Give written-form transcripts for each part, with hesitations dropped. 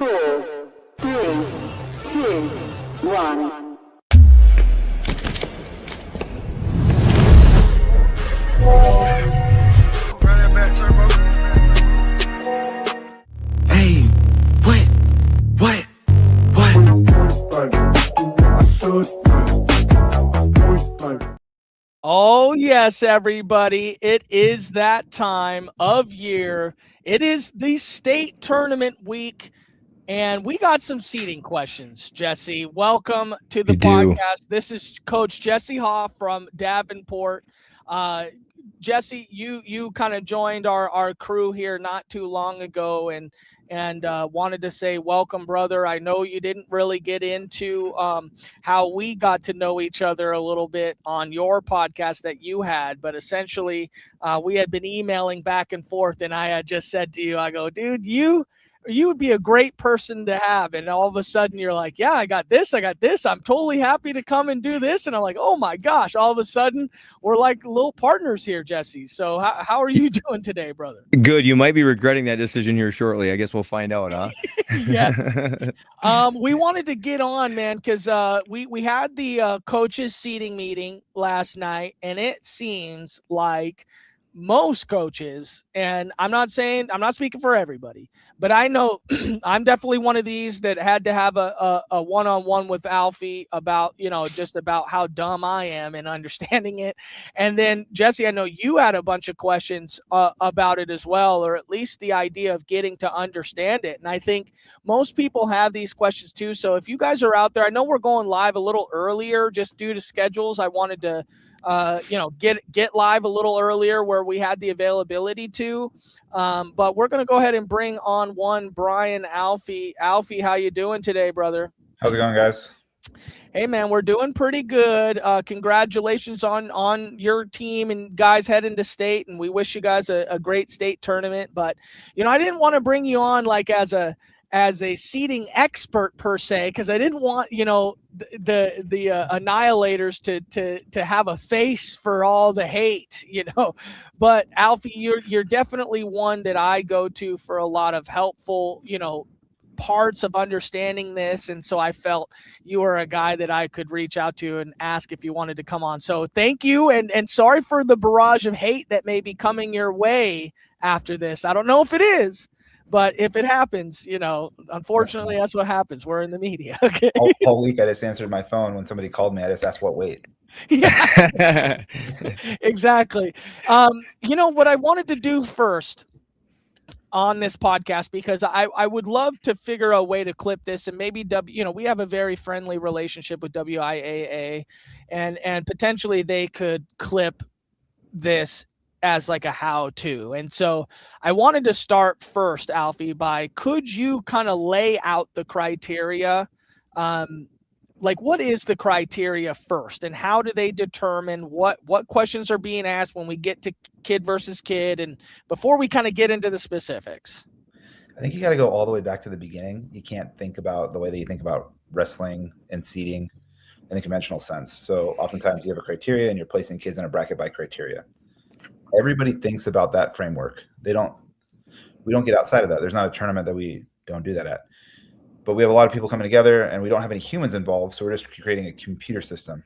4, 3, 2, 1. Hey, what? Oh, yes, everybody. It is that time of year. It is the state tournament week, and we got some seating questions, Jesse. Welcome to the podcast. This is Coach Jesse Hoff from Davenport. Jesse, you kind of joined our crew here not too long ago, and wanted to say welcome, brother. I know you didn't really get into how we got to know each other a little bit on your podcast that you had, but essentially we had been emailing back and forth, and I had just said to you, I go, dude, you would be a great person to have. And all of a sudden you're like, yeah, I got this. I'm totally happy to come and do this. And I'm like, oh my gosh, all of a sudden we're like little partners here, Jesse. So how are you doing today, brother? Good. You might be regretting that decision here shortly. I guess we'll find out, huh? Yeah. We wanted to get on, man, because we had the coaches seating meeting last night, and it seems like most coaches, and I'm not speaking for everybody, but I know I'm definitely one of these that had to have a one-on-one with Alfi about, just about how dumb I am in understanding it. And then Jesse, I know you had a bunch of questions about it as well, or at least the idea of getting to understand it. And I think most people have these questions too. So if you guys are out there, I know we're going live a little earlier just due to schedules. I wanted to get live a little earlier where we had the availability to, but we're going to go ahead and bring on one Brian Alfi. Alfi, how you doing today, brother? How's it going, guys? Hey man, we're doing pretty good. Congratulations on your team and guys heading to state, and we wish you guys a great state tournament. But I didn't want to bring you on like as a seating expert per se, because I didn't want the annihilators to have a face for all the hate, But Alfi, you're definitely one that I go to for a lot of helpful parts of understanding this, and so I felt you were a guy that I could reach out to and ask if you wanted to come on. So thank you, and sorry for the barrage of hate that may be coming your way after this. I don't know if it is. But if it happens, unfortunately, that's what happens. We're in the media. Okay. All week, I just answered my phone when somebody called me. I just asked what weight. Yeah, exactly. What I wanted to do first on this podcast, because I would love to figure a way to clip this, and maybe we have a very friendly relationship with WIAA, and potentially they could clip this as like a how-to. And so I wanted to start first, Alfi, by could you kind of lay out the criteria? Like what is the criteria first, and how do they determine what questions are being asked when we get to kid versus kid, and before we kind of get into the specifics? I think you got to go all the way back to the beginning. You can't think about the way that you think about wrestling and seating in the conventional sense. So oftentimes you have a criteria and you're placing kids in a bracket by criteria. Everybody thinks about that framework. We don't get outside of that. There's not a tournament that we don't do that at. But we have a lot of people coming together, and we don't have any humans involved, so we're just creating a computer system.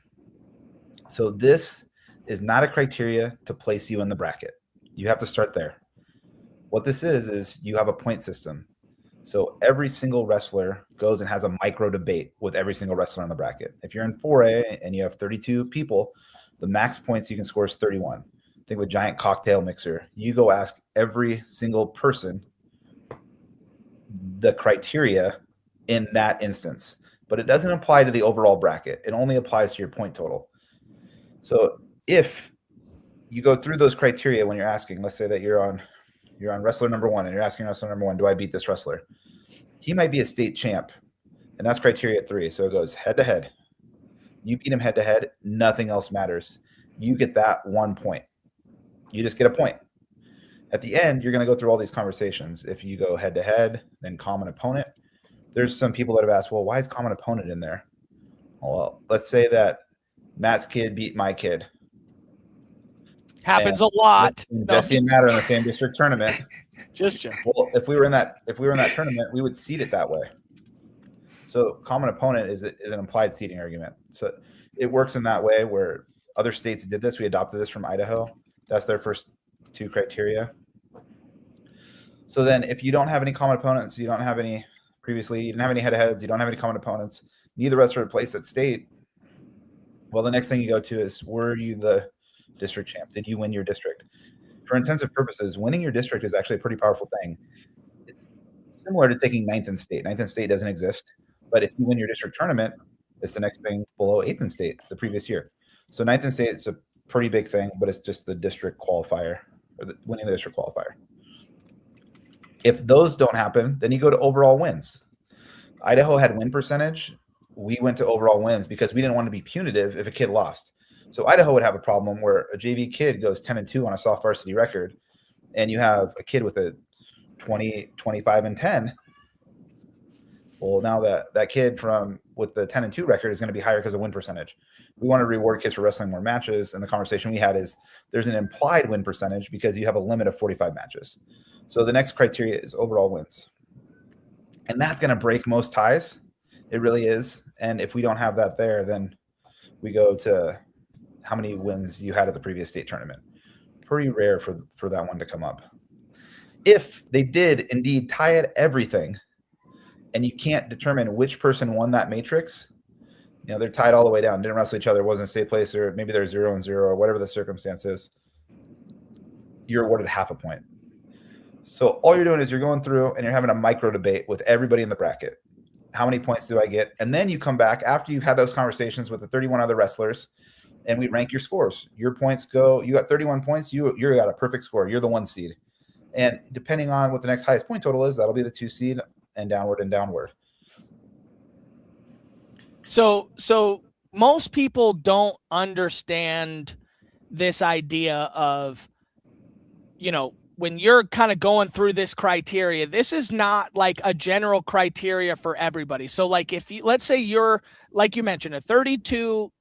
So this is not a criteria to place you in the bracket. You have to start there. What this is you have a point system. So every single wrestler goes and has a micro debate with every single wrestler in the bracket. If you're in 4A and you have 32 people, the max points you can score is 31. Think of a giant cocktail mixer. You go ask every single person the criteria in that instance, but it doesn't apply to the overall bracket. It only applies to your point total. So if you go through those criteria when you're asking, let's say that you're on wrestler number 1 and you're asking wrestler number 1, do I beat this wrestler? He might be a state champ, and that's criteria 3. So it goes head to head. You beat him head to head, nothing else matters. You get that 1 point. You just get a point. At the end, you're going to go through all these conversations. If you go head to head, then common opponent. There's some people that have asked, well, why is common opponent in there? Well, let's say that Matt's kid beat my kid. Happens a lot. Jesse and Matt are in the same district tournament. Just joking. Well, if we were in that tournament, we would seed it that way. So common opponent is an implied seeding argument. So it works in that way where other states did this. We adopted this from Idaho. That's their first two criteria. So then if you don't have any common opponents, you don't have any previously, you didn't have any head-to-heads, you don't have any common opponents, neither wrestler placed at state, well, the next thing you go to is, were you the district champ? Did you win your district? For intensive purposes, winning your district is actually a pretty powerful thing. It's similar to taking ninth in state. Ninth in state doesn't exist, but if you win your district tournament, it's the next thing below eighth in state the previous year. So ninth in state is a pretty big thing, but it's just the district qualifier, or winning the district qualifier. If those don't happen, then you go to overall wins. Idaho had win percentage. We went to overall wins because we didn't want to be punitive if a kid lost. So Idaho would have a problem where a JV kid goes 10-2 on a soft varsity record, and you have a kid with a 20, 25, and 10. Well, now that kid with the 10-2 record is going to be higher because of win percentage. We want to reward kids for wrestling more matches, and the conversation we had is there's an implied win percentage because you have a limit of 45 matches. So the next criteria is overall wins. And that's going to break most ties. It really is. And if we don't have that there, then we go to how many wins you had at the previous state tournament. Pretty rare for that one to come up. If they did indeed tie at everything, and you can't determine which person won that matrix, they're tied all the way down, didn't wrestle each other, wasn't a state place, or maybe they're 0-0, or whatever the circumstance is, you're awarded half a point. So all you're doing is you're going through and you're having a micro debate with everybody in the bracket. How many points do I get? And then you come back after you've had those conversations with the 31 other wrestlers, and we rank your scores. Your points go, you got 31 points, you got a perfect score. You're the 1 seed. And depending on what the next highest point total is, that'll be the 2 seed, and downward and downward. So most people don't understand this idea of, when you're kind of going through this criteria, this is not like a general criteria for everybody. So like if you, let's say you're, like you mentioned, a 32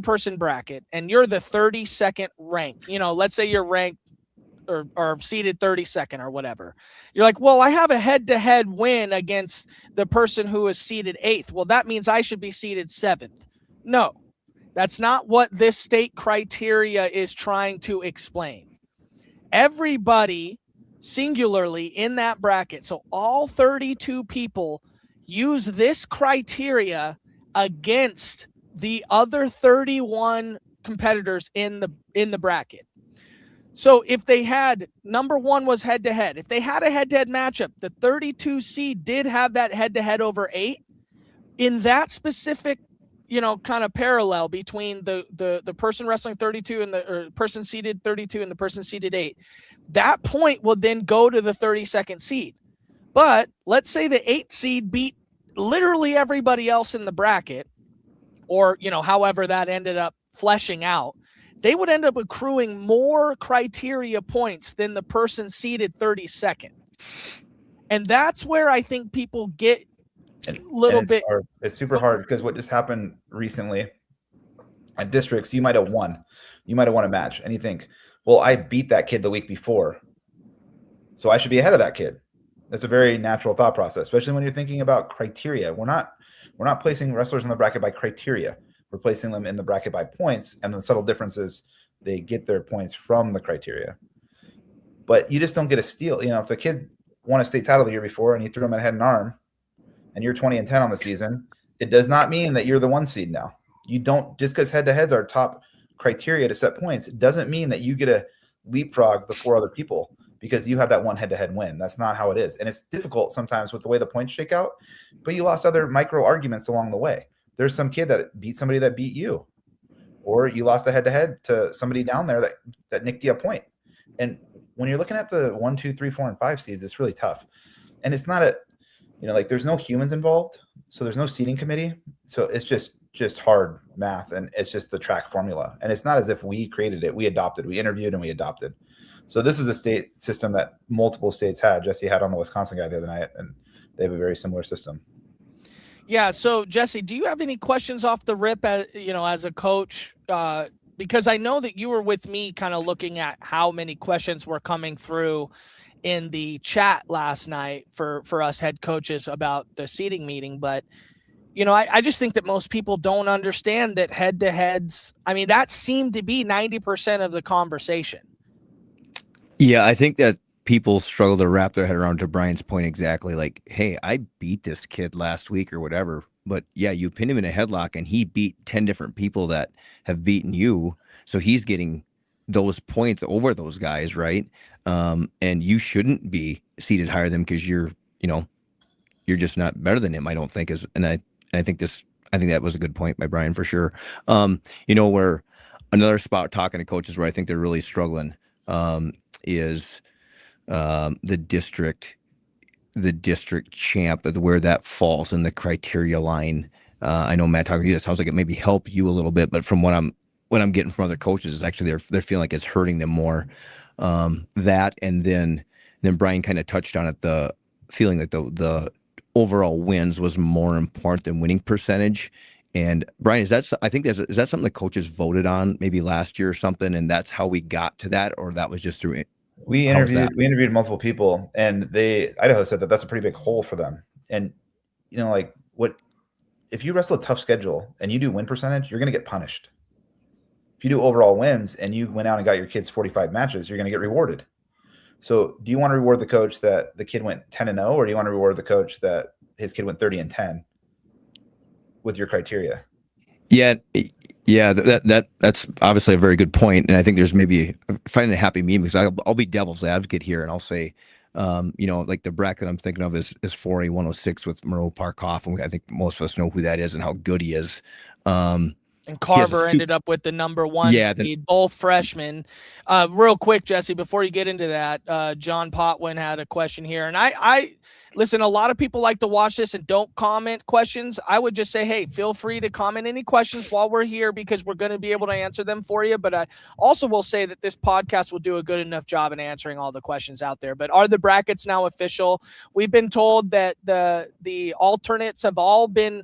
person bracket, and you're the 32nd rank, let's say you're ranked or seated 32nd or whatever. You're like, well, I have a head-to-head win against the person who is seated 8th. Well, that means I should be seated 7th. No, that's not what this state criteria is trying to explain. Everybody singularly in that bracket, so all 32 people, use this criteria against the other 31 competitors in the bracket. So if they had, number 1 was head-to-head. If they had a head-to-head matchup, the 32 seed did have that head-to-head over 8. In that specific, kind of parallel between the person wrestling 32 and the person seated 32 and the person seated 8, that point will then go to the 32nd seed. But let's say the 8th seed beat literally everybody else in the bracket, or, however that ended up fleshing out. They would end up accruing more criteria points than the person seated 32nd. And that's where I think people get a little bit. Hard. It's super hard because what just happened recently at districts, you might have won. You might have won a match. And you think, well, I beat that kid the week before, so I should be ahead of that kid. That's a very natural thought process, especially when you're thinking about criteria. We're not placing wrestlers in the bracket by criteria. We're placing them in the bracket by points, and the subtle difference is they get their points from the criteria. But you just don't get a steal. If the kid won a state title the year before and you threw him at head and arm, and you're 20-10 on the season, it does not mean that you're the 1 seed now. You don't, just because head-to-heads are top criteria to set points, it doesn't mean that you get to leapfrog the 4 other people because you have that one head-to-head win. That's not how it is. And it's difficult sometimes with the way the points shake out, but you lost other micro arguments along the way. There's some kid that beat somebody that beat you, or you lost a head-to-head to somebody down there that nicked you a point. And when you're looking at the 1, 2, 3, 4, and 5 seeds, it's really tough. And it's not there's no humans involved, so there's no seating committee. So it's just hard math, and it's just the track formula. And it's not as if we created it. We adopted, we interviewed, and we adopted. So this is a state system that multiple states had. Jesse had on the Wisconsin guy the other night, and they have a very similar system. Yeah. So Jesse, do you have any questions off the rip as a coach? Because I know that you were with me kind of looking at how many questions were coming through. in the chat last night for us head coaches about the seating meeting. But, you know, I just think that most people don't understand that head-to-heads, I mean, that seemed to be 90% of the conversation. Yeah, I think that people struggle to wrap their head around, to Brian's point, exactly. Like, hey, I beat this kid last week or whatever. But yeah, you pin him in a headlock and he beat 10 different people that have beaten you. So he's getting those points over those guys, right? And you shouldn't be seated higher than him because you're just not better than him, I don't think. I think that was a good point by Brian for sure. Where another spot talking to coaches where I think they're really struggling is the district champ, where that falls in the criteria line. I know Matt talking to you, it sounds like it maybe help you a little bit, but from what I'm getting from other coaches is actually they're feeling like it's hurting them more. That and then Brian kind of touched on it, the feeling like the overall wins was more important than winning percentage. And Brian, is that something the coaches voted on maybe last year or something, and that's how we got to that, or that was just through it? We interviewed multiple people, and Idaho said that that's a pretty big hole for them. And if you wrestle a tough schedule and you do win percentage, you're going to get punished. If you do overall wins and you went out and got your kids 45 matches, you're going to get rewarded. So do you want to reward the coach that the kid went 10-0, or do you want to reward the coach that his kid went 30-10 with your criteria? Yeah, that's obviously a very good point, and I think there's maybe finding a happy medium, because I'll be devil's advocate here, and I'll say, like the bracket I'm thinking of is 4A 106 with Moreau Park Hoff, and I think most of us know who that is and how good he is. And Carver ended up with the number 1 seed, both freshmen. Real quick, Jesse, before you get into that, John Potwin had a question here. And I listen, a lot of people like to watch this and don't comment questions. I would just say, hey, feel free to comment any questions while we're here, because we're going to be able to answer them for you. But I also will say that this podcast will do a good enough job in answering all the questions out there. But are the brackets now official? We've been told that the alternates have all been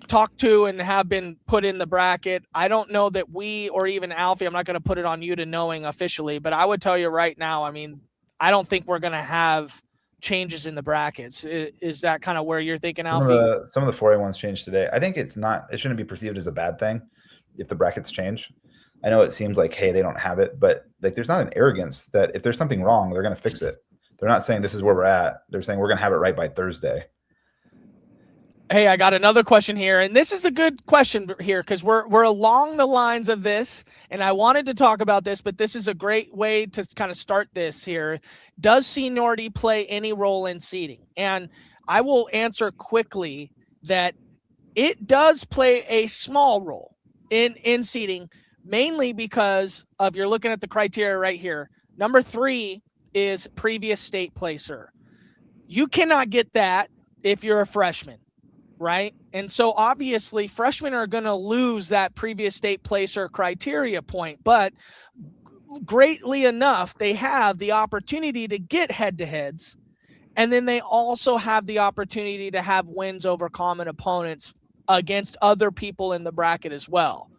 talked to and have been put in the bracket. I don't know that we, or even Alfi, I'm not going to put it on you to knowing officially, but I would tell you right now, I mean, I don't think we're going to have changes in the brackets. Is that kind of where you're thinking, Alfi? Some of the 4A ones changed today. I think it shouldn't be perceived as a bad thing if the brackets change. I know it seems like, hey, they don't have it, but like there's not an arrogance that if there's something wrong, they're going to fix it. They're not saying this is where we're at. They're saying we're going to have it right by Thursday. Hey, I got another question here, and this is a good question here because we're along the lines of this, and I wanted to talk about this, but this is a great way to kind of start this here. Does seniority play any role in seeding? And I will answer quickly that it does play a small role in seeding, mainly because of, you're looking at the criteria right here. Number 3 is previous state placer. You cannot get that if you're a freshman. Right. And so obviously freshmen are going to lose that previous state placer criteria point, but greatly enough, they have the opportunity to get head-to-heads. And then they also have the opportunity to have wins over common opponents against other people in the bracket as well.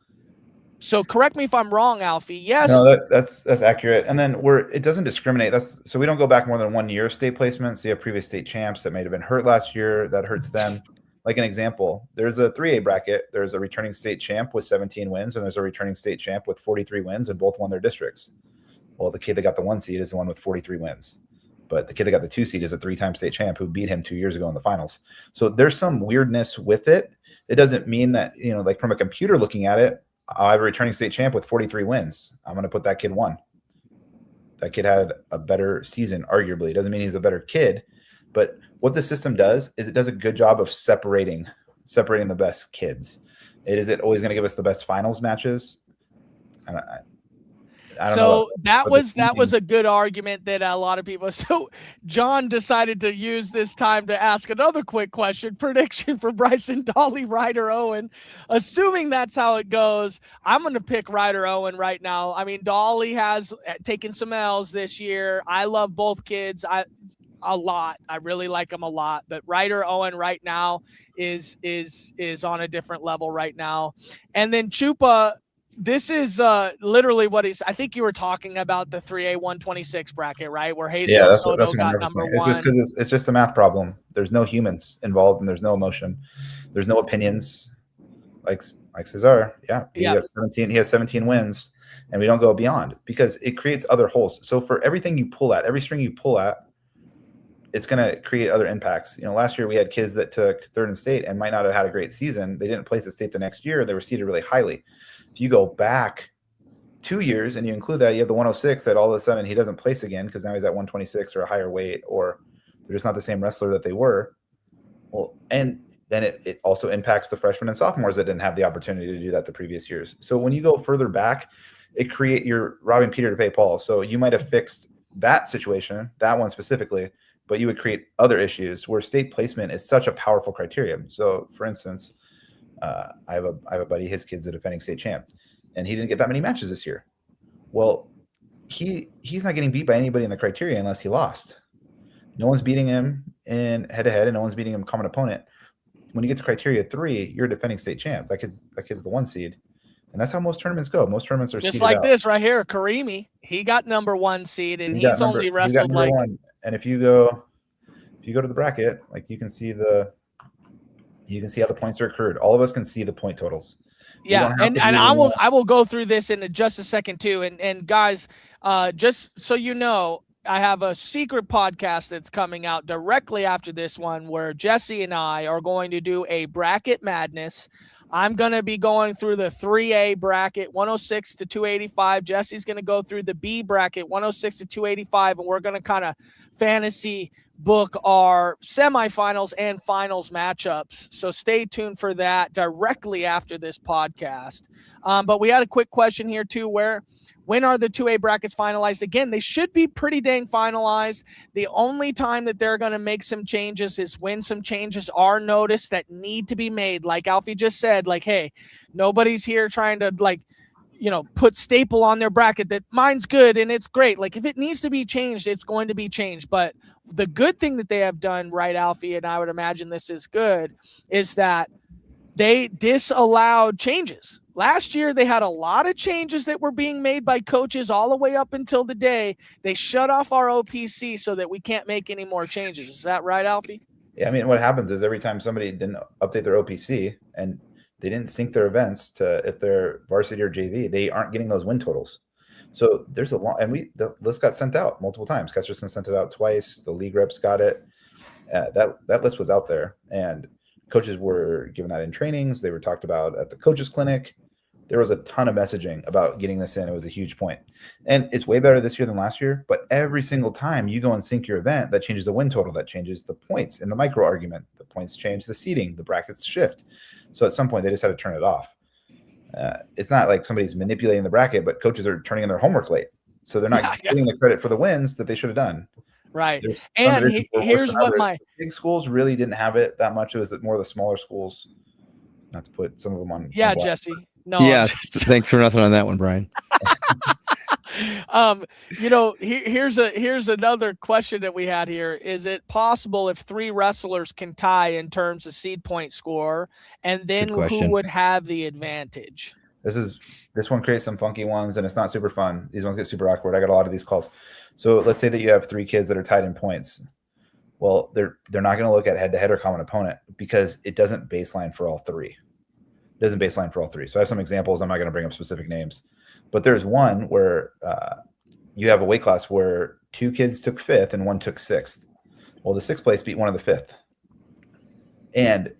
So correct me if I'm wrong, Alfi. Yes. No, that's accurate. And then it doesn't discriminate. So we don't go back more than 1 year state placement. So you have previous state champs that may have been hurt last year. That hurts them. Like an example, there's a 3A bracket. There's a returning state champ with 17 wins, and there's a returning state champ with 43 wins, and both won their districts. Well, the kid that got the 1 seed is the one with 43 wins. But the kid that got the 2 seed is a 3-time state champ who beat him 2 years ago in the finals. So there's some weirdness with it. It doesn't mean that, like from a computer looking at it, I have a returning state champ with 43 wins. I'm going to put that kid 1. That kid had a better season, arguably. It doesn't mean he's a better kid. But what the system does is it does a good job of separating the best kids. Is it always going to give us the best finals matches? I don't know. That was a good argument that a lot of people. So John decided to use this time to ask another quick question. Prediction for Bryson, Dolly, Ryder, Owen. Assuming that's how it goes, I'm going to pick Ryder Owen right now. I mean, Dolly has taken some L's this year. I love both kids. A lot. I really like them a lot, but Ryder Owen right now is on a different level right now. And then Chupa, this is literally what I think you were talking about the 3A 126 bracket, right? Where Jesus Yeah, that's Soto what I'm got referencing. number It's just one. because it's just a math problem. There's no humans involved, and there's no emotion. There's no opinions. Like Cesar, yeah, he has 17. He has 17 wins, and we don't go beyond because it creates other holes. So for everything you pull at, every string you pull at, it's going to create other impacts. Last year we had kids that took third in state and might not have had a great season. They didn't place at state the next year. They were seeded really highly. If you go back 2 years and you include that, you have the 106 that all of a sudden he doesn't place again because now he's at 126 or a higher weight, or they're just not the same wrestler that they were. Well, and then it also impacts the freshmen and sophomores that didn't have the opportunity to do that the previous years. So when you go further back, you're robbing Peter to pay Paul. So you might have fixed that situation, that one specifically, but you would create other issues where state placement is such a powerful criterion. So for instance, I have a buddy, his kid's a defending state champ, and he didn't get that many matches this year. Well, he's not getting beat by anybody in the criteria unless he lost. No one's beating him in head-to-head, and no one's beating him common opponent. When you get to criteria 3, you're a defending state champ. That kid's the 1 seed. And that's how most tournaments go. Most tournaments are just seeded like out. this right here. Karimi, he got number 1 seed, and he's only wrestled like 1. And if you go to the bracket, like you can see how the points are accrued. All of us can see the point totals. Yeah, and I will go through this in just a second too. And guys, just so you know, I have a secret podcast that's coming out directly after this one where Jesse and I are going to do a bracket madness. I'm going to be going through the 3A bracket, 106 to 285. Jesse's going to go through the B bracket, 106 to 285, and we're going to kind of fantasy book our semifinals and finals matchups. So stay tuned for that directly after this podcast. But we had a quick question here too, when are the 2A brackets finalized? Again, they should be pretty dang finalized. The only time that they're going to make some changes is when some changes are noticed that need to be made. Like Alfi just said, like, hey, nobody's here trying to put staple on their bracket that mine's good and it's great. Like if it needs to be changed, it's going to be changed. But the good thing that they have done, right, Alfi, and I would imagine this is good, is that they disallowed changes. Last year, they had a lot of changes that were being made by coaches all the way up until the day they shut off our OPC so that we can't make any more changes. Is that right, Alfi? Yeah, I mean, what happens is every time somebody didn't update their OPC and they didn't sync their events to if they're varsity or JV, they aren't getting those win totals. So there's a lot, and the list got sent out multiple times. Kesterson sent it out twice. The league reps got it. That list was out there, and coaches were given that in trainings. They were talked about at the coaches clinic. There was a ton of messaging about getting this in. It was a huge point. And it's way better this year than last year. But every single time you go and sync your event, that changes the win total. That changes the points in the micro argument. The points change the seeding. The brackets shift. So at some point, they just had to turn it off. It's not like somebody's manipulating the bracket, but coaches are turning in their homework late. So they're not getting the credit for the wins that they should have done. Right. And here's what the big schools really didn't have it that much. It was more the smaller schools, not to put some of them on. Yeah, on Jesse. No. Yeah. Thanks for nothing on that one, Brian. Here's another question that we had here. Is it possible if 3 wrestlers can tie in terms of seed point score, and then who would have the advantage? This one creates some funky ones, and it's not super fun. These ones get super awkward. I got a lot of these calls. So let's say that you have 3 kids that are tied in points. Well, they're not going to look at head-to-head or common opponent because it doesn't baseline for all 3. It doesn't baseline for all 3. So I have some examples. I'm not going to bring up specific names. But there's one where you have a weight class where 2 kids took 5th and 1 took 6th. Well, the 6th place beat one of the 5th. And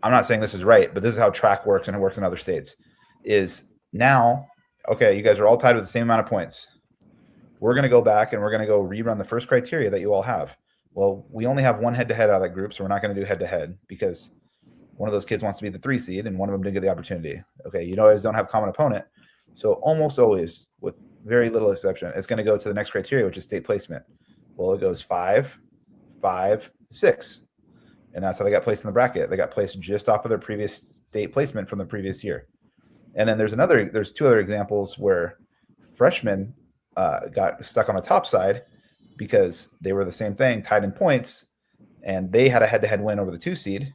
I'm not saying this is right, but this is how track works, and it works in other states. Is now, okay, you guys are all tied with the same amount of points. We're going to go back and we're going to go rerun the first criteria that you all have. Well, we only have one head-to-head out of that group, so we're not going to do head-to-head because one of those kids wants to be the 3 seed and one of them didn't get the opportunity. Okay, you guys don't have common opponent. So almost always, with very little exception, it's going to go to the next criteria, which is state placement. Well, it goes 5, 5, 6. And that's how they got placed in the bracket. They got placed just off of their previous state placement from the previous year. And then there's 2 other examples where freshmen got stuck on the top side because they were the same thing, tied in points, and they had a head-to-head win over the 2 seed,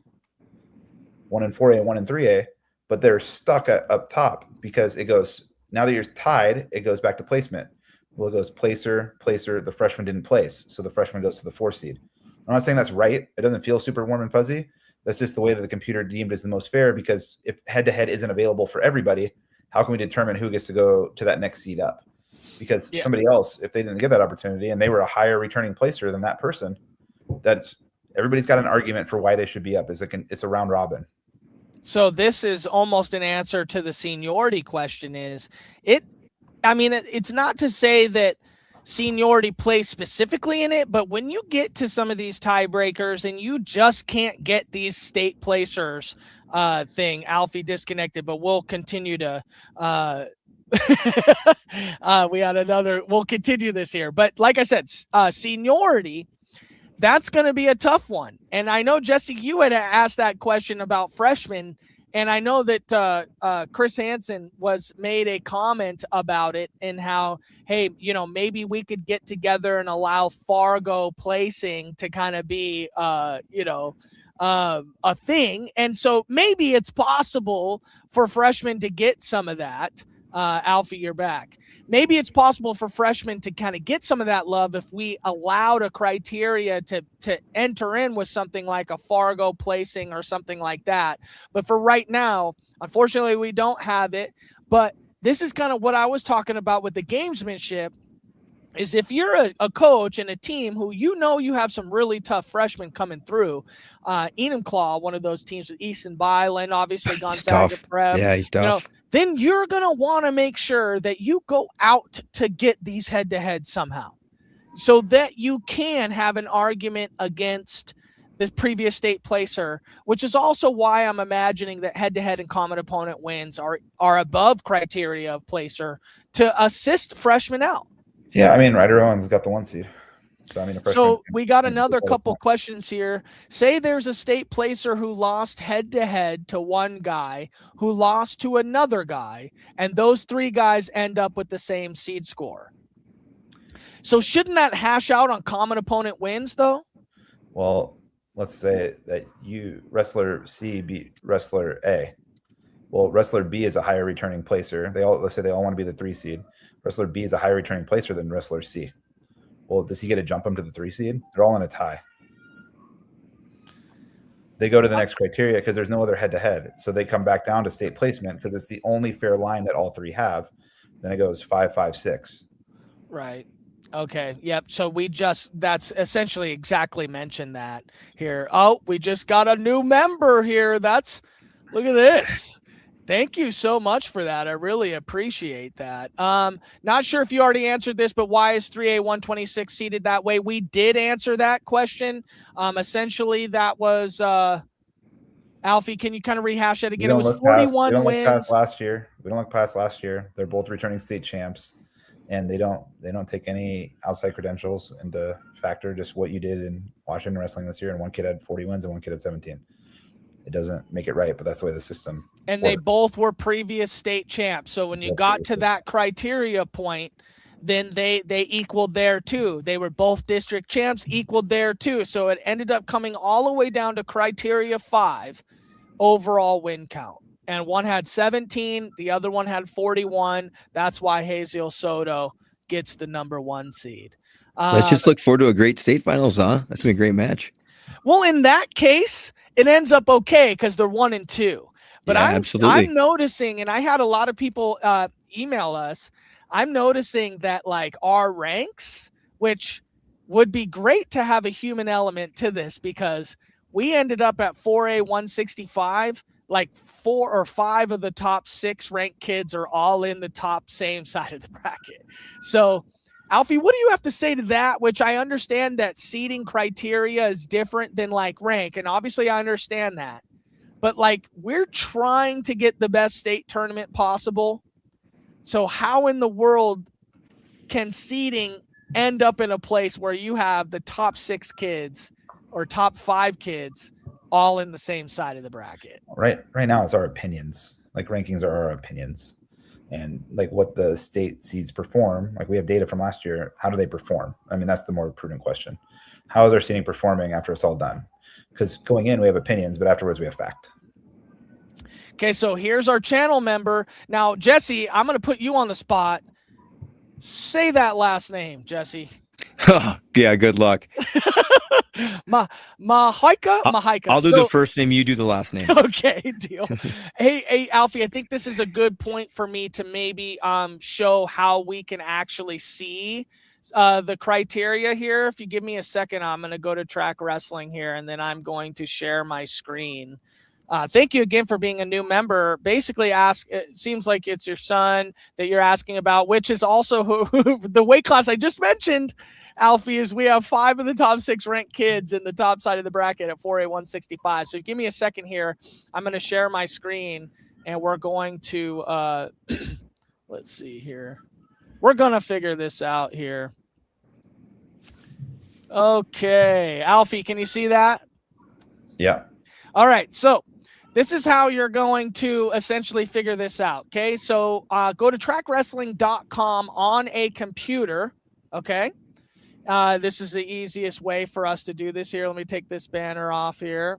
1 in 4A and 1 in 3A. but they're stuck up top because it goes, now that you're tied, it goes back to placement. Well, it goes placer, the freshman didn't place. So the freshman goes to the 4 seed. I'm not saying that's right. It doesn't feel super warm and fuzzy. That's just the way that the computer deemed is the most fair, because if head-to-head isn't available for everybody, how can we determine who gets to go to that next seed up? Because somebody else, if they didn't get that opportunity and they were a higher returning placer than that person, everybody's got an argument for why they should be up. It's a round robin. So this is almost an answer to the seniority question. It's not to say that seniority plays specifically in it, but when you get to some of these tiebreakers and you just can't get these state placers Alfi disconnected, but we'll continue to we'll continue this here. But like I said, seniority, that's going to be a tough one. And I know, Jesse, you had asked that question about freshmen, and I know that Chris Hansen made a comment about it and how, hey, maybe we could get together and allow Fargo placing to kind of be, a thing. And so maybe it's possible for freshmen to get some of that. Alfi, you're back. Maybe it's possible for freshmen to kind of get some of that love if we allowed a criteria to enter in with something like a Fargo placing or something like that. But for right now, unfortunately, we don't have it. But this is kind of what I was talking about with the gamesmanship, is if you're a coach and a team who you have some really tough freshmen coming through, Enumclaw, one of those teams with Easton Byland, obviously Gonzaga Prep. Yeah, he's tough. Then you're going to want to make sure that you go out to get these head-to-head somehow so that you can have an argument against the previous state placer, which is also why I'm imagining that head-to-head and common opponent wins are above criteria of placer to assist freshmen out. Yeah, I mean, Ryder Owens got the 1 seed. So we got another couple questions here. Say there's a state placer who lost head-to-head to one guy who lost to another guy, and those 3 guys end up with the same seed score. So shouldn't that hash out on common opponent wins, though? Well, let's say that wrestler C beat wrestler A. Well, wrestler B is a higher returning placer. Let's say they all want to be the 3 seed. Wrestler B is a higher returning placer than wrestler C. Well, does he get to jump him to the 3 seed? They're all in a tie. They go to the next criteria because there's no other head-to-head. So they come back down to state placement because it's the only fair line that all 3 have. Then it goes 5, 5, 6. Right. Okay. Yep. So that's essentially exactly mentioned that here. Oh, we just got a new member here. Look at this. Thank you so much for that. I really appreciate that. Not sure if you already answered this, but why is 3A 126 seated that way? We did answer that question. Essentially, that was Alfi. Can you kind of rehash that again? It was 41 wins. We don't look past last year. They're both returning state champs, and they don't take any outside credentials into factor. Just what you did in Washington wrestling this year, and one kid had 40 wins and one kid had 17. It doesn't make it right, but that's the way the system and works. They both were previous state champs. So when you got to that criteria point, then they equaled there too. They were both district champs, equaled there too. So it ended up coming all the way down to criteria 5 overall win count. And one had 17, the other one had 41. That's why Haziel Soto gets the number 1 seed. Let's just look forward to a great state finals, huh? That's gonna be a great match. Well, in that case, it ends up okay because they're 1 and 2. But yeah, I'm noticing, and I had a lot of people email us, I'm noticing that like our ranks, which would be great to have a human element to this, because we ended up at 4A 165, like 4 or 5 of the top 6 ranked kids are all in the top same side of the bracket. So Alfi, what do you have to say to that? Which I understand that seeding criteria is different than like rank. And obviously I understand that, but like we're trying to get the best state tournament possible. So how in the world can seeding end up in a place where you have the top 6 kids or top 5 kids all in the same side of the bracket? Right now it's our opinions. Like rankings are our opinions. And like what the state seeds perform, like we have data from last year, how do they perform? I mean, that's the more prudent question. How is our seeding performing after it's all done? Because going in, we have opinions, but afterwards we have fact. Okay, so here's our channel member. Now, Jesse, I'm going to put you on the spot. Say that last name, Jesse. Yeah, good luck. Mahaika. I'll do the first name, you do the last name. Okay, deal. Hey, Alfie, I think this is a good point for me to maybe show how we can actually see the criteria here. If you give me a second, I'm going to go to Track Wrestling here, and then I'm going to share my screen. Thank you again for being a new member. Basically, it seems like it's your son that you're asking about, which is also who the weight class I just mentioned. Alfie, is we have 5 of the top 6 ranked kids in the top side of the bracket at 4A 165. So give me a second here. I'm going to share my screen, and we're going to let's see here. We're going to figure this out here. Okay, Alfie, can you see that? Yeah. All right, so this is how you're going to essentially figure this out. Okay, so go to trackwrestling.com on a computer. Okay. This is the easiest way for us to do this here. Let me take this banner off here.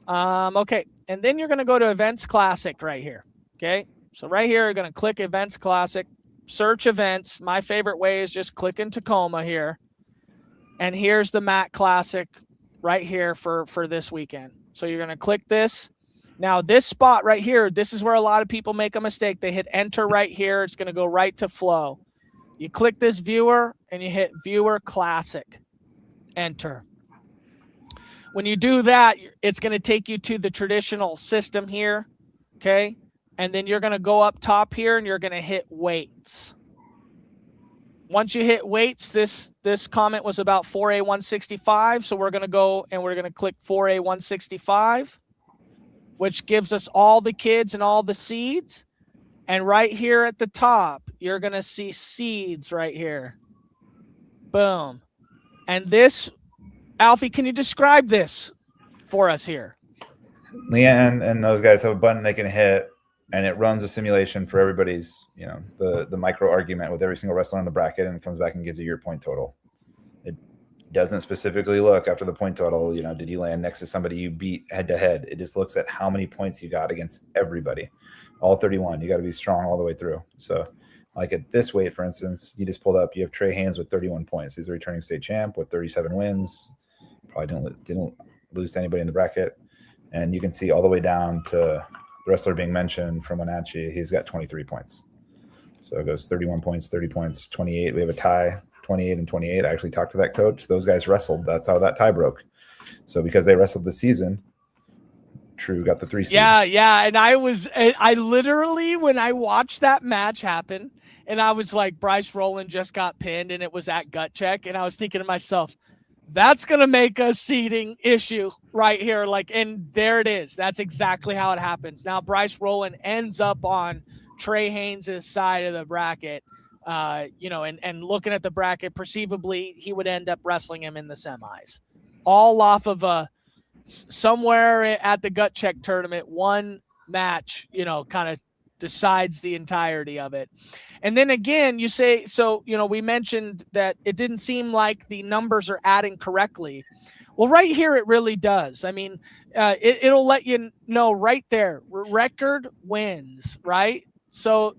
Okay, and then you're going to go to Events Classic right here. Okay, so right here, you're going to click Events Classic, search events. My favorite way is just clicking Tacoma here. And here's the Mac Classic right here for this weekend. So you're going to click this. Now, this spot right here, this is where a lot of people make a mistake. They hit enter right here. It's going to go right to flow. You click this viewer and you hit Viewer Classic. Enter. When you do that, it's going to take you to the traditional system here. Okay. And then you're going to go up top here and you're going to hit weights. Once you hit weights, this comment was about 4A 165. So we're going to go and we're going to click 4A 165, which gives us all the kids and all the seeds. And right here at the top, you're going to see seeds right here. Boom. And this, Alfie, can you describe this for us here? Leanne and those guys have a button they can hit, and it runs a simulation for everybody's, the micro argument with every single wrestler in the bracket, and it comes back and gives you your point total. It doesn't specifically look after the point total, did you land next to somebody you beat head to head? It just looks at how many points you got against everybody. All 31. You got to be strong all the way through. So like at this weight, for instance, you just pulled up, you have Trey Haynes with 31 points. He's a returning state champ with 37 wins. Probably didn't lose to anybody in the bracket. And you can see all the way down to the wrestler being mentioned from Wenatchee. He's got 23 points. So it goes 31 points, 30 points, 28. We have a tie, 28 and 28. I actually talked to that coach. Those guys wrestled. That's how that tie broke. So because they wrestled this season, True got the 3 seed. Yeah. And I literally, when I watched that match happen, and I was like, Bryce Rowland just got pinned and it was at gut check. And I was thinking to myself, that's going to make a seeding issue right here. And there it is. That's exactly how it happens. Now, Bryce Rowland ends up on Trey Haynes' side of the bracket, and looking at the bracket, perceivably, he would end up wrestling him in the semis. All off of somewhere at the gut check tournament, one match, kind of decides the entirety of it. And then again, you say, so, we mentioned that it didn't seem like the numbers are adding correctly. Well, right here, it really does. I mean, it'll let you know right there, record wins, right? So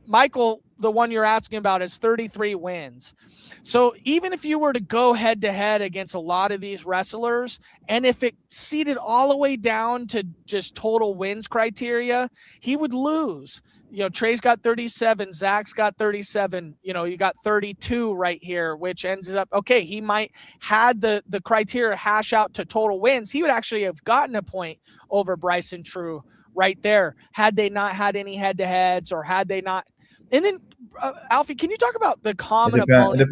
Michael, the one you're asking about, is 33 wins. So even if you were to go head to head against a lot of these wrestlers, and if it seeded all the way down to just total wins criteria, he would lose. Trey's got 37, Zach's got 37, you got 32 right here, which ends up, okay, he might had the criteria hash out to total wins. He would actually have gotten a point over Bryson True right there, had they not had any head-to-heads, or had they not. And then, Alfie, can you talk about the common opponent? It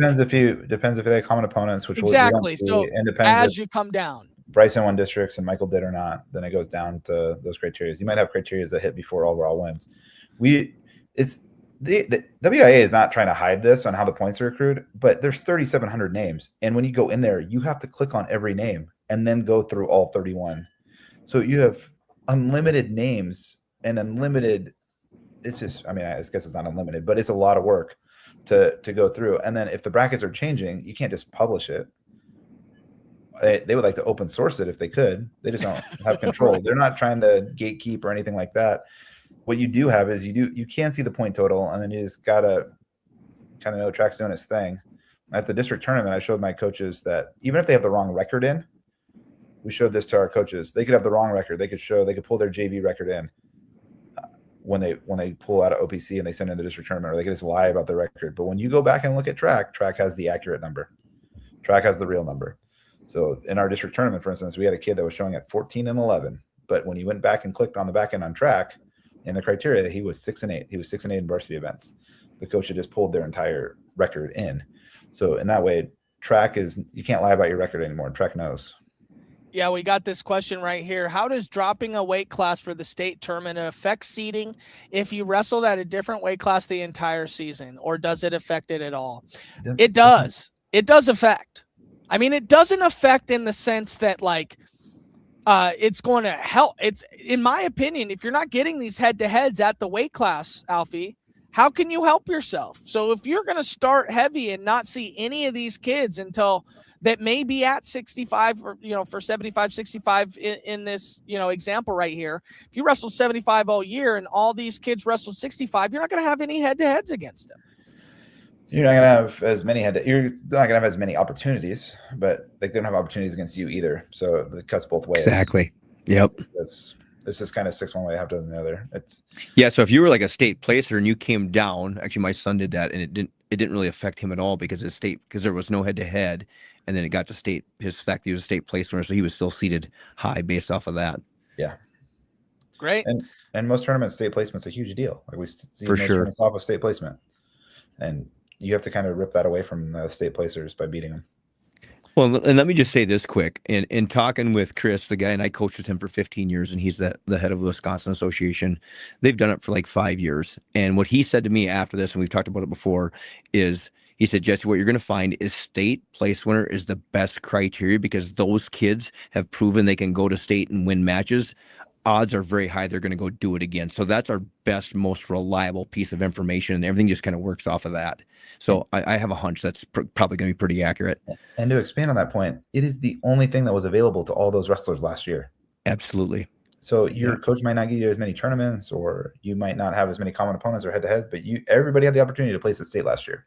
depends if they have common opponents, which exactly. We don't see. So and depends as you come down, Bryson won districts and Michael did or not, then it goes down to those criteria. You might have criteria that hit before overall wins. The WIA is not trying to hide this on how the points are accrued, but there's 3,700 names, and when you go in there, you have to click on every name and then go through all 31. So you have unlimited names and unlimited. It's just, I guess it's not unlimited, but it's a lot of work to go through. And then if the brackets are changing, you can't just publish it. They would like to open source it if they could. They just don't have control. Right. They're not trying to gatekeep or anything like that. What you do have is you can see the point total, and then you just gotta kind of know track's doing its thing. At the district tournament, I showed my coaches that even if they have the wrong record in, we showed this to our coaches. They could have the wrong record. They could pull their JV record in when they pull out of OPC and they send in the district tournament, or they could just lie about the record. But when you go back and look at track has the accurate number. Track has the real number. So in our district tournament, for instance, we had a kid that was showing at 14 and 11, but when he went back and clicked on the back end on track in the criteria, he was 6 and 8. He was 6 and 8 in varsity events. The coach had just pulled their entire record in. So in that way, track you can't lie about your record anymore. Track knows. Yeah, we got this question right here. How does dropping a weight class for the state tournament affect seeding if you wrestled at a different weight class the entire season, or does it affect it at all? It does. It does affect. I mean, it doesn't affect in the sense that like it's going to help. It's, in my opinion, if you're not getting these head-to-heads at the weight class, Alfi, how can you help yourself? So if you're going to start heavy and not see any of these kids until that may be at 65 or, for 75, 65 in this, example right here, if you wrestled 75 all year and all these kids wrestled 65, you're not going to have any head-to-heads against them. You're not going to have as many you're not going to have as many opportunities, but they don't have opportunities against you either. So it cuts both ways. Exactly. Yep. This is kind of 6 one way, half dozen the other. So if you were like a state placer and you came down, actually my son did that, and it didn't really affect him at all because there was no head to head, and then it got to his fact he was a state place winner, so he was still seated high based off of that. Yeah. Great. And most tournaments, state placement's a huge deal. Like we see for sure off of state placement, and you have to kind of rip that away from the state placers by beating them. Well, and let me just say this quick. In talking with Chris, the guy, and I coached with him for 15 years, and he's the head of the Wisconsin Association. They've done it for like 5 years. And what he said to me after this, and we've talked about it before, is he said, Jesse, what you're going to find is state place winner is the best criteria because those kids have proven they can go to state and win matches. Odds are very high they're going to go do it again. So that's our best, most reliable piece of information, and everything just kind of works off of that. So I have a hunch that's probably going to be pretty accurate. And to expand on that point, it is the only thing that was available to all those wrestlers last year. Absolutely. So your coach might not give you as many tournaments, or you might not have as many common opponents or head-to-heads, but everybody had the opportunity to place at state last year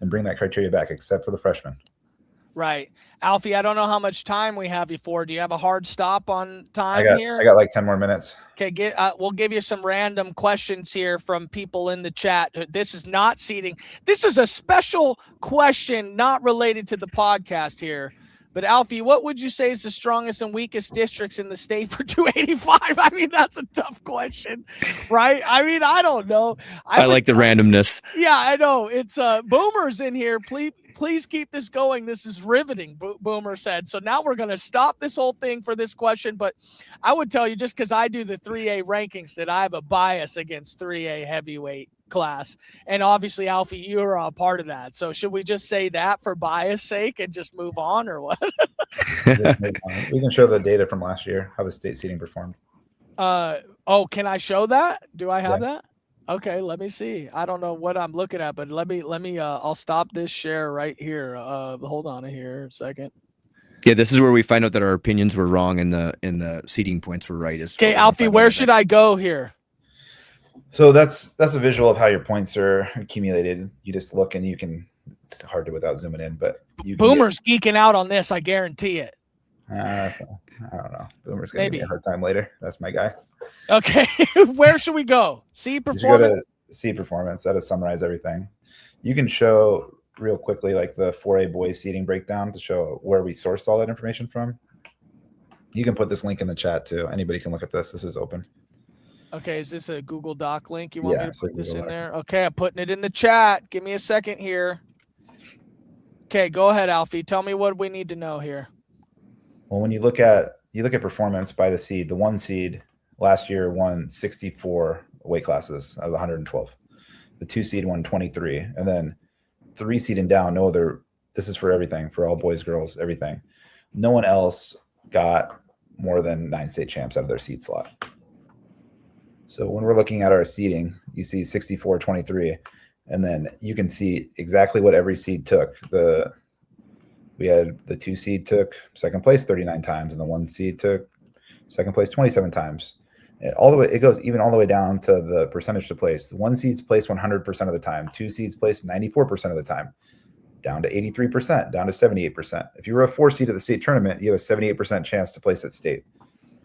and bring that criteria back, except for the freshmen. Right. Alfi, I don't know how much time we have you for. Do you have a hard stop on time here? I got like 10 more minutes. Okay, we'll give you some random questions here from people in the chat. This is not seating. This is a special question not related to the podcast here. But Alfi, what would you say is the strongest and weakest districts in the state for 285? I mean, that's a tough question, right? I mean, I don't know. I like the randomness. Yeah, I know. It's Boomer's in here. Please keep this going. This is riveting, Boomer said. So now we're going to stop this whole thing for this question. But I would tell you, just because I do the 3A rankings, that I have a bias against 3A heavyweight class. And obviously, Alfi, you're a part of that. So should we just say that for bias sake and just move on, or what? We can show the data from last year, how the state seating performed. Can I show that? Do I have that? Okay, let me see. I don't know what I'm looking at, but let me I'll stop this share right here. Hold on here a second. Yeah, this is where we find out that our opinions were wrong and the seating points were right. Okay, Alfi, where should I go here? So that's a visual of how your points are accumulated. You just look and it's hard to without zooming in, but Boomer's geeking out on this, I guarantee it. I don't know. Boomer's gonna give me a hard time later. That's my guy. Okay, where should we go? See performance. You should go to see performance. That'll summarize everything. You can show real quickly like the 4A boys seating breakdown to show where we sourced all that information from. You can put this link in the chat too. Anybody can look at this. This is open. Okay, is this a Google Doc link? You want me to put this in Doc. there? Okay, I'm putting it in the chat. Give me a second here. Okay, go ahead, Alfi. Tell me what we need to know here. Well, when you look at performance by the seed, the 1 seed last year won 64 weight classes out of 112. The 2 seed won 23, and then 3 seed and down. No other. This is for everything, for all boys, girls, everything. No one else got more than 9 state champs out of their seed slot. So when we're looking at our seeding, you see 64, 23, and then you can see exactly what every seed took. The We had the 2 seed took second place 39 times, and the 1 seed took second place 27 times. And all the way, it goes even all the way down to the percentage to place. The 1 seeds place 100% of the time. 2 seeds place 94% of the time. Down to 83%, down to 78%. If you were a 4 seed at the state tournament, you have a 78% chance to place at state.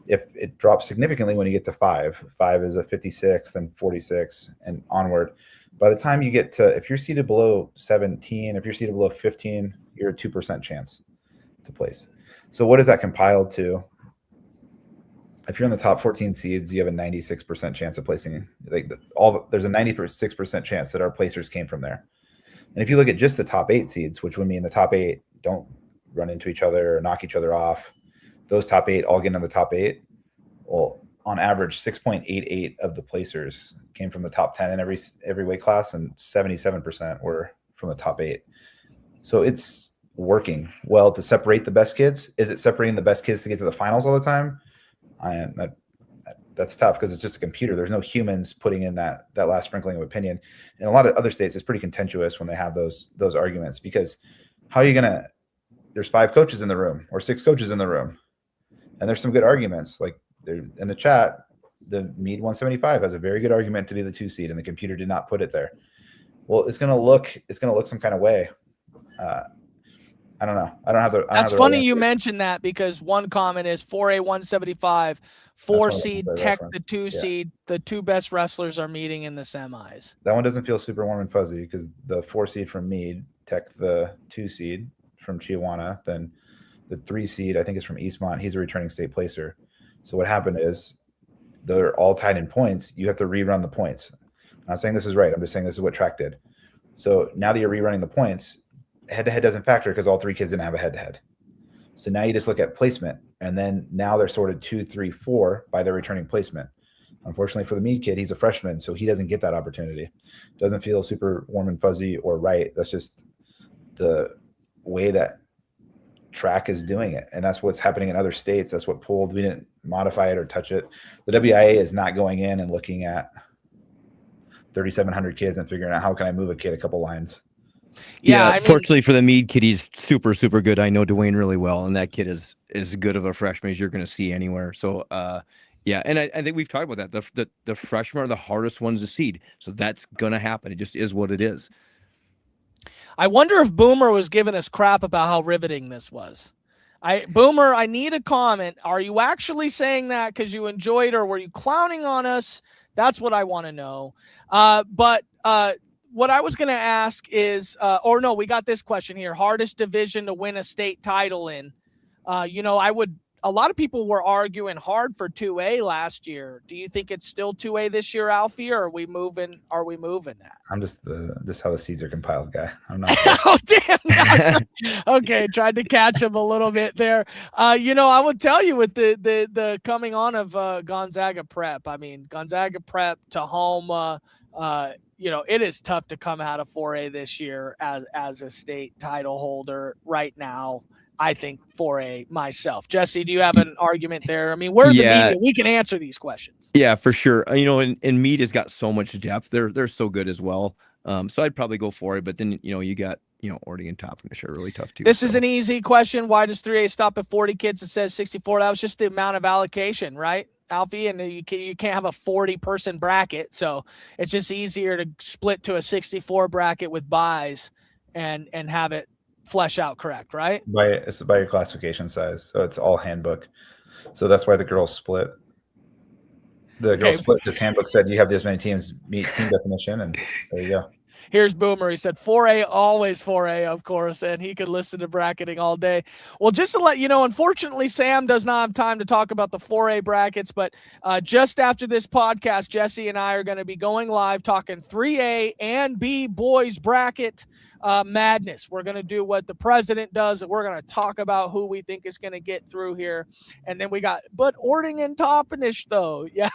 If it drops significantly when you get to 5 is a 56, then 46, and onward. By the time you get to, if you're seated below 17, if you're seated below 15, you're a 2% chance to place. So what is that compiled to? If you're in the top 14 seeds, you have a 96% chance of placing. There's a 96% chance that our placers came from there. And if you look at just the top 8 seeds, which would mean the top 8 don't run into each other or knock each other off, those top 8 all get into the top 8. Well, on average, 6.88 of the placers came from the top 10 in every weight class, and 77% were from the top 8. So it's working well to separate the best kids. Is it separating the best kids to get to the finals all the time? That's tough because it's just a computer. There's no humans putting in that last sprinkling of opinion. In a lot of other states, it's pretty contentious when they have those arguments, because how are you gonna? There's 5 coaches in the room or 6 coaches in the room, and there's some good arguments. Like in the chat, the Mead 175 has a very good argument to be the 2 seed, and the computer did not put it there. Well, it's gonna look some kind of way. I don't know. That's funny you mentioned that, because one comment is 4A 175, 4 seed tech the 2 seed. The 2 best wrestlers are meeting in the semis. That one doesn't feel super warm and fuzzy, because the 4 seed from Mead tech the 2 seed from Chihuahua. Then the 3 seed, I think, is from Eastmont. He's a returning state placer. So what happened is they're all tied in points. You have to rerun the points. I'm not saying this is right. I'm just saying this is what track did. So now that you're rerunning the points, head-to-head doesn't factor because all 3 kids didn't have a head-to-head. So now you just look at placement, and then now they're sorted 2, 3, 4 by their returning placement. Unfortunately for the Mead kid, he's a freshman, so he doesn't get that opportunity. Doesn't feel super warm and fuzzy or right. That's just the way that track is doing it, and that's what's happening in other states. That's what pulled. We didn't modify it or touch it. The WIA is not going in and looking at 3,700 kids and figuring out how can I move a kid a couple lines. Yeah, fortunately for the Mead kid, he's super, super good. I know Dwayne really well, and that kid is as good of a freshman as you're going to see anywhere. So, yeah, and I think we've talked about that. The freshmen are the hardest ones to seed, so that's going to happen. It just is what it is. I wonder if Boomer was giving us crap about how riveting this was. Boomer, I need a comment. Are you actually saying that because you enjoyed, or were you clowning on us? That's what I want to know. But what I was going to ask is, we got this question here. Hardest division to win a state title in. A lot of people were arguing hard for 2A last year. Do you think it's still 2A this year, Alfi, or are we moving that? I'm just how the seeds are compiled guy. I'm not. Oh, damn. Okay. Tried to catch him a little bit there. I would tell you with the coming on of Gonzaga Prep. I mean, Gonzaga Prep to home, it is tough to come out of 4A this year as a state title holder right now. I think 4A myself. Jesse, do you have an argument there? I mean, we're the media. We can answer these questions. Yeah, for sure. And Mead has got so much depth. They're so good as well. So I'd probably go for it. But then, you got, Orty and Top Fish are really tough too. This is an easy question. Why does 3A stop at 40 kids? It says 64. That was just the amount of allocation, right, Alfie? And you can't have a 40-person bracket. So it's just easier to split to a 64 bracket with buys and have it flesh out correct, right? It's by your classification size, so it's all handbook. So that's why the girls split. The girls split. This handbook said you have this many teams meet team definition, and there you go. Here's Boomer. He said 4A, always 4A, of course, and he could listen to bracketing all day. Well, just to let you know, unfortunately, Sam does not have time to talk about the 4A brackets, but just after this podcast, Jesse and I are going to be going live talking 3A and B boys bracket madness. We're going to do what the president does, and we're going to talk about who we think is going to get through here. And then but Orting and Toppenish, though. Yeah,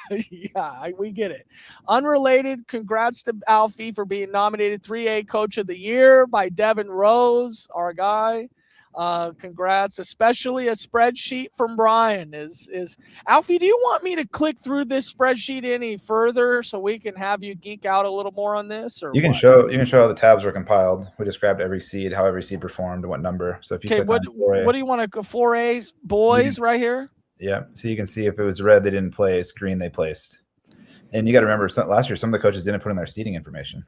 we get it. Unrelated, congrats to Alfie for being nominated 3A Coach of the Year by Devin Rose, our guy. Congrats, especially a spreadsheet from Brian. Is Alfie, do you want me to click through this spreadsheet any further so we can have you geek out a little more on this? Or you can show how the tabs were compiled. We just grabbed every seed, how every seed performed, what number. So if you click what do you want to go 4A boys right here? Yeah, so you can see if it was red, they didn't place, green, they placed. And you got to remember, last year some of the coaches didn't put in their seating information.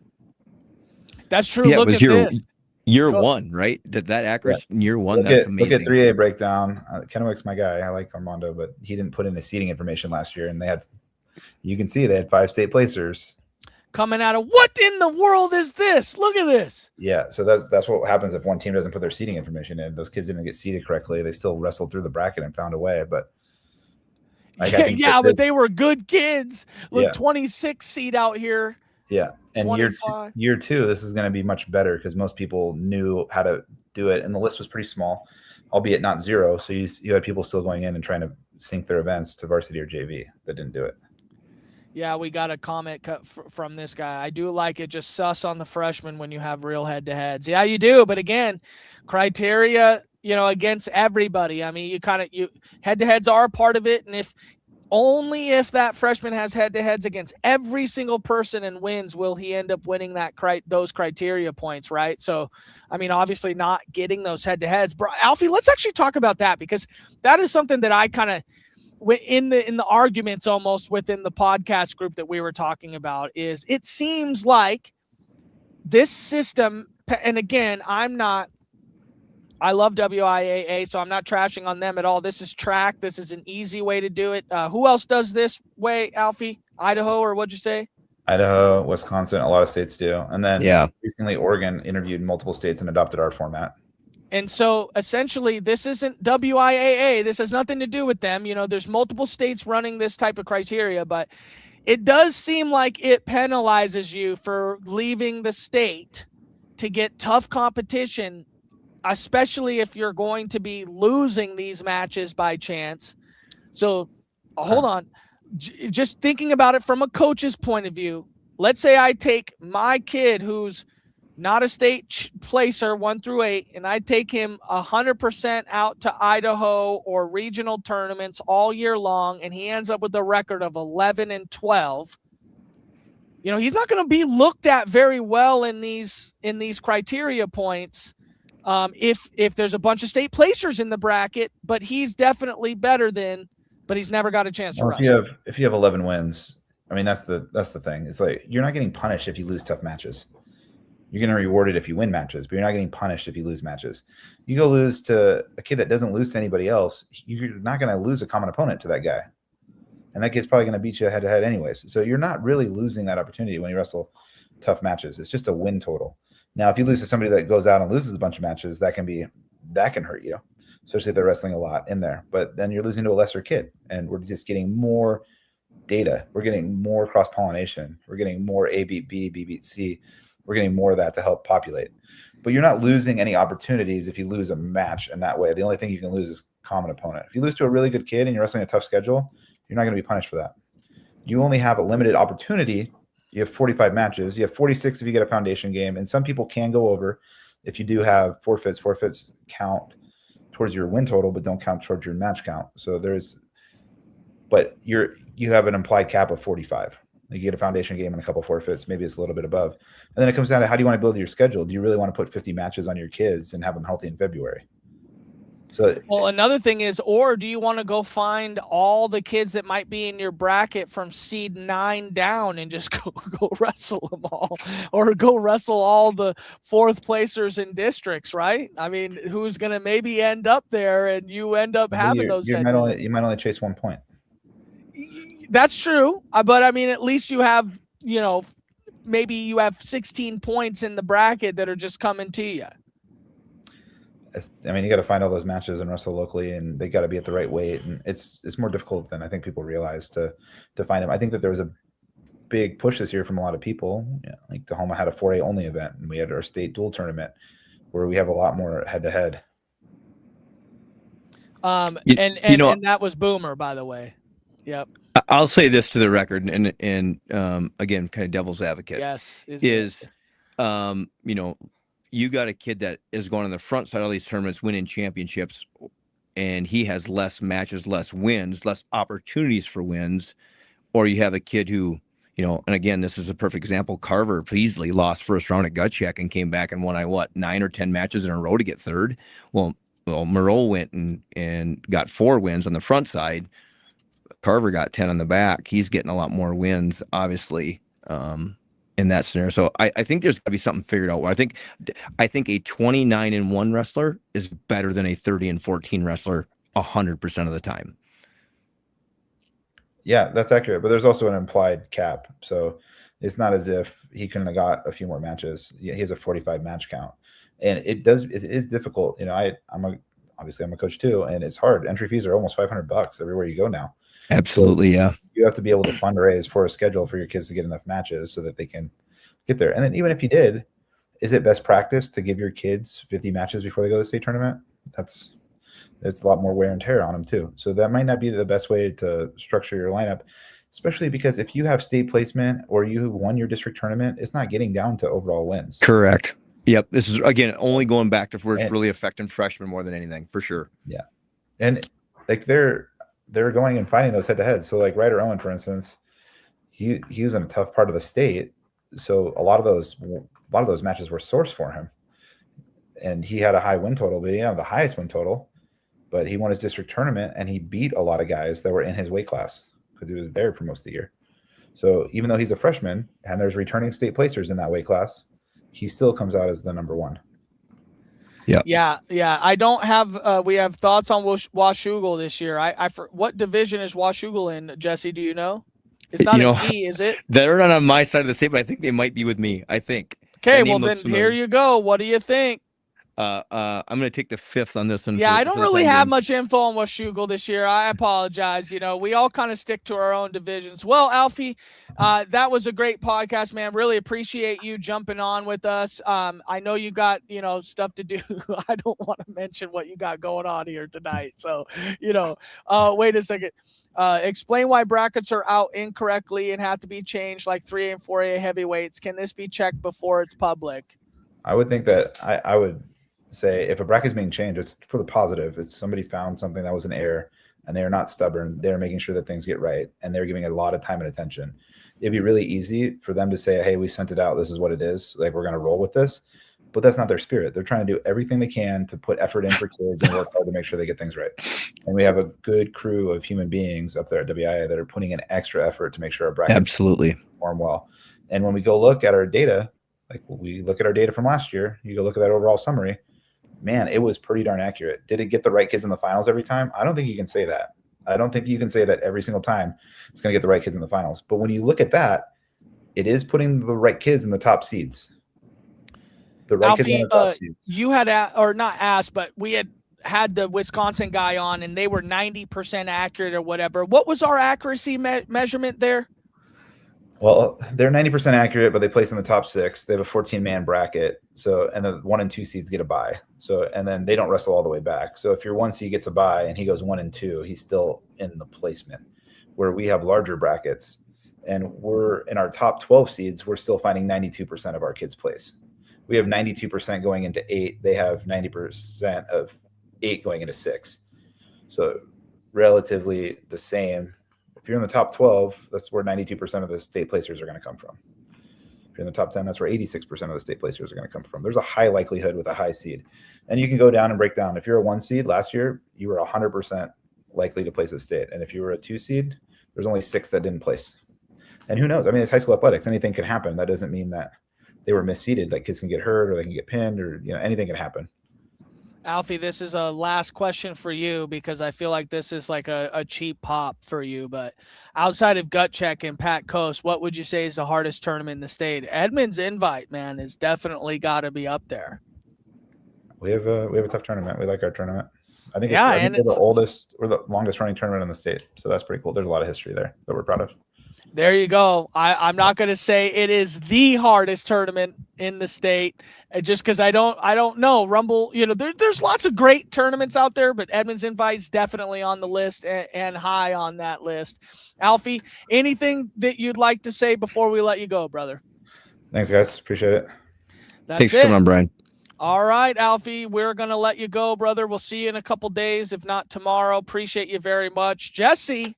That's true. Yeah, Look at this. Year one, right? That accuracy in year one. That's amazing. Look at 3A breakdown. Kennewick's my guy. I like Armando, but he didn't put in his seating information last year, and you can see they had 5 state placers coming out of. What in the world is this? Look at this. Yeah, so that's what happens if one team doesn't put their seating information in. Those kids didn't get seated correctly. They still wrestled through the bracket and found a way, but. But they were good kids. Look, 26 seed out here. Yeah, and year two, this is going to be much better because most people knew how to do it, and the list was pretty small, albeit not 0. So you had people still going in and trying to sync their events to varsity or JV that didn't do it. Yeah, we got a comment from this guy. I do like it. Just sus on the freshmen when you have real head-to-heads. Yeah, you do. But again, criteria, against everybody. I mean, you head-to-heads are a part of it, and only if that freshman has head-to-heads against every single person and wins will he end up winning those criteria points, right? So, I mean, obviously not getting those head-to-heads. Alfie, let's actually talk about that because that is something that I kind of in the arguments almost within the podcast group that we were talking about is it seems like this system, and again, I love WIAA, so I'm not trashing on them at all. This is track. This is an easy way to do it. Who else does this way, Alfie? Idaho, or what'd you say? Idaho, Wisconsin, a lot of states do. And then recently Oregon interviewed multiple states and adopted our format. And so essentially this isn't WIAA. This has nothing to do with them. There's multiple states running this type of criteria, but it does seem like it penalizes you for leaving the state to get tough competition, especially if you're going to be losing these matches by chance. So hold on. Just thinking about it from a coach's point of view, let's say I take my kid who's not a state placer 1 through 8, and I take him 100% out to Idaho or regional tournaments all year long, and he ends up with a record of 11-12. He's not going to be looked at very well in these criteria points. If there's a bunch of state placers in the bracket, but he's definitely better than, but he's never got a chance to wrestle. If you have 11 wins, I mean, that's the thing. It's like, you're not getting punished if you lose tough matches. You're getting rewarded if you win matches, but you're not getting punished if you lose matches. You go lose to a kid that doesn't lose to anybody else, you're not going to lose a common opponent to that guy. And that kid's probably going to beat you head to head anyways. So you're not really losing that opportunity when you wrestle tough matches. It's just a win total. Now, if you lose to somebody that goes out and loses a bunch of matches, that can hurt you, especially if they're wrestling a lot in there. But then you're losing to a lesser kid, and we're just getting more data. We're getting more cross-pollination. We're getting more A beat B, B beat C. We're getting more of that to help populate. But you're not losing any opportunities if you lose a match in that way. The only thing you can lose is common opponent. If you lose to a really good kid and you're wrestling a tough schedule, you're not going to be punished for that. You only have a limited opportunity. You have 45 matches. You have 46 if you get a foundation game. And some people can go over if you do have forfeits. Forfeits count towards your win total, but don't count towards your match count. So you have an implied cap of 45. You get a foundation game and a couple forfeits. Maybe it's a little bit above. And then it comes down to how do you want to build your schedule? Do you really want to put 50 matches on your kids and have them healthy in February? Well, another thing is, or do you want to go find all the kids that might be in your bracket from seed 9 down and just go wrestle them all, or go wrestle all the 4th placers in districts, right? I mean, who's going to maybe end up there and you end up having those? You might only chase 1 point. That's true. But I mean, at least you have, maybe you have 16 points in the bracket that are just coming to you. I mean, you got to find all those matches and wrestle locally, and they got to be at the right weight. And it's more difficult than I think people realize to find them. I think that there was a big push this year from a lot of people. Like Tahoma had a 4A only event, and we had our state dual tournament where we have a lot more head to head. And that was Boomer, by the way. Yep. I'll say this to the record, and again, kind of devil's advocate. Yes. you got a kid that is going on the front side of these tournaments, winning championships, and he has less matches, less wins, less opportunities for wins, or you have a kid who, and again, this is a perfect example. Carver Peasley lost first round at gut check and came back and won 9 or 10 matches in a row to get third. Well, Moreau went and got 4 wins on the front side. Carver got 10 on the back. He's getting a lot more wins, obviously, in that scenario. So I think there's got to be something figured out. I think a 29-1 wrestler is better than a 30-14 wrestler 100% of the time. Yeah, that's accurate. But there's also an implied cap. So it's not as if he couldn't have got a few more matches. He has a 45 match count. And it is difficult. I'm a coach too, and it's hard. Entry fees are almost $500 everywhere you go now. Absolutely, so yeah. You have to be able to fundraise for a schedule for your kids to get enough matches so that they can get there. And then even if you did, is it best practice to give your kids 50 matches before they go to the state tournament? It's a lot more wear and tear on them too. So that might not be the best way to structure your lineup, especially because if you have state placement or you won your district tournament, it's not getting down to overall wins. Correct. Yep. This is, again, only going back to where it's really affecting freshmen more than anything, for sure. Yeah. And like they're going and fighting those head-to-heads. So like Ryder Owen, for instance, he was in a tough part of the state. So a lot of those matches were sourced for him. And he had a high win total, but he didn't have the highest win total. But he won his district tournament and he beat a lot of guys that were in his weight class because he was there for most of the year. So even though he's a freshman and there's returning state placers in that weight class, he still comes out as the number one. Yeah. I don't have. We have thoughts on Washougal this year. What division is Washougal in? Jesse, do you know? It's not a D, is it? They're not on my side of the state, but I think they might be with me. I think. Okay, well then here you go. What do you think? I'm going to take the 5th on this one. Yeah, I don't really have much info on Washougal this year. I apologize. We all kind of stick to our own divisions. Well, Alfi, that was a great podcast, man. Really appreciate you jumping on with us. I know you got, stuff to do. I don't want to mention what you got going on here tonight. So, wait a second. Explain why brackets are out incorrectly and have to be changed like 3A and 4A heavyweights. Can this be checked before it's public? I would think that I would say if a bracket is being changed, it's for the positive. It's somebody found something that was an error and they're not stubborn. They're making sure that things get right and they're giving a lot of time and attention. It'd be really easy for them to say, hey, we sent it out. This is what it is. Like, we're going to roll with this. But that's not their spirit. They're trying to do everything they can to put effort in for kids and work hard to make sure they get things right. And we have a good crew of human beings up there at WIA that are putting in extra effort to make sure our brackets perform well. And when we go look at our data, like we look at our data from last year, you go look at that overall summary, man, it was pretty darn accurate. Did it get the right kids in the finals every time? I don't think you can say that. I don't think you can say that every single time it's going to get the right kids in the finals. But when you look at that, it is putting the right kids in the top seeds. The right kids in the top seeds. You had, or not asked, but we had the Wisconsin guy on and they were 90% accurate or whatever. What was our accuracy measurement there? Well, they're 90% accurate, but they place in the top 6. They have a 14-man bracket. So, and the 1 and 2 seeds get a bye. So, and then they don't wrestle all the way back. So if your 1 seed gets a bye and he goes 1 and 2, he's still in the placement. Where we have larger brackets and we're in our top 12 seeds, we're still finding 92% of our kids place. We have 92% going into 8. They have 90% of 8 going into 6. So relatively the same. If you're in the top 12, that's where 92% of the state placers are going to come from. If you're in the top 10, that's where 86% of the state placers are going to come from. There's a high likelihood with a high seed. And you can go down and break down. If you're a 1 seed last year, you were 100% likely to place a state. And if you were a 2 seed, there's only 6 that didn't place. And who knows? I mean, it's high school athletics. Anything can happen. That doesn't mean that they were misseeded. Like, kids can get hurt or they can get pinned or, anything can happen. Alfi, this is a last question for you because I feel like this is like a cheap pop for you. But outside of Gut Check and Pat Coast, what would you say is the hardest tournament in the state? Edmonds Invite, man, is definitely got to be up there. We have a tough tournament. We like our tournament. I think we're the oldest or the longest running tournament in the state. So that's pretty cool. There's a lot of history there that we're proud of. There you go. I'm not going to say it is the hardest tournament in the state just because I don't know. Rumble, there's lots of great tournaments out there, but Edmonds Invite's definitely on the list and high on that list. Alfi, anything that you'd like to say before we let you go, brother? Thanks, guys. Appreciate it. That's Thanks it. for coming on, Brian. All right, Alfi, we're going to let you go, brother. We'll see you in a couple days, if not tomorrow. Appreciate you very much. Jesse,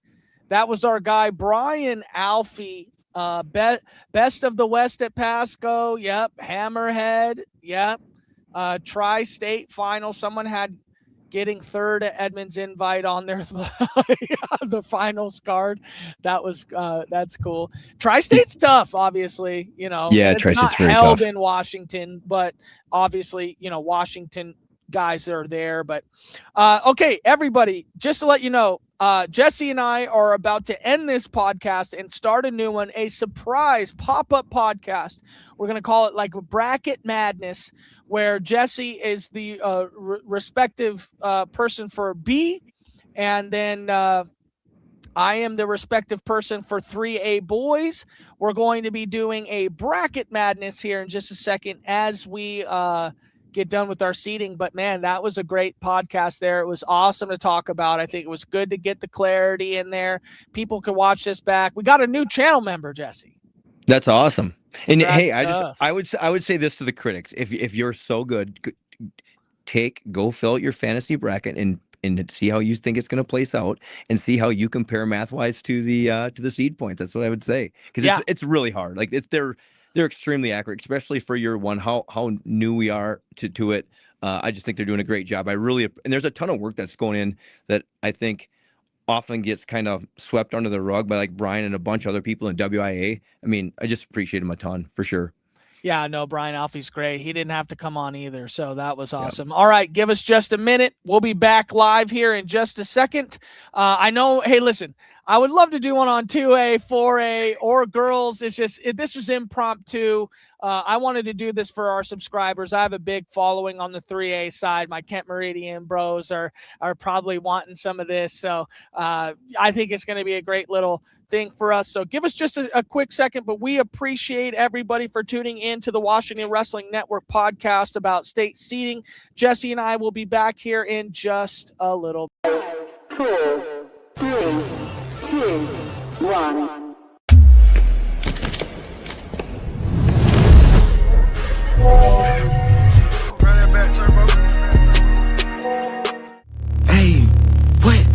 that was our guy, Brian Alfi, best of the West at Pasco. Yep. Hammerhead. Yep. Tri-state final. Someone had getting third at Edmonds invite on their the finals card. That's cool. Tri-state's tough, obviously, Yeah, and it's Tri-state's not very held tough. in Washington, but obviously, Washington guys are there. But okay, everybody, just to let you know, Jesse and I are about to end this podcast and start a new one, a surprise pop-up podcast. We're going to call it like Bracket Madness, where Jesse is the respective person for B, and then I am the respective person for 3A boys. We're going to be doing a Bracket Madness here in just a second as we get done with our seating. But man, that was a great podcast there. It was awesome to talk about. I think it was good to get the clarity in there. People could watch this back. We got a new channel member, Jesse. That's awesome. And Congrats hey, to us. I would say this to the critics: if you're so good, go fill out your fantasy bracket and see how you think it's going to place out, and see how you compare math wise to the seed points. That's what I would say, because it's really hard. Like they're extremely accurate, especially for year one. How new we are to it. I just think they're doing a great job. And there's a ton of work that's going in that I think often gets kind of swept under the rug by like Brian and a bunch of other people in WIA. I mean, I just appreciate him a ton for sure. Yeah, no, Brian Alfi's great. He didn't have to come on either, so that was awesome. Yep. All right, give us just a minute. We'll be back live here in just a second. I know, hey, listen, I would love to do one on 2A, 4A, or girls. It's just, this was impromptu. I wanted to do this for our subscribers. I have a big following on the 3A side. My Kent Meridian bros are probably wanting some of this, so I think it's going to be a great little thing for us. So give us just a quick second, but we appreciate everybody for tuning in to the Washington Wrestling Network podcast about state seeding. Jesse and I will be back here in just a little. 5, 4, 3, 2, 1. Hey, what?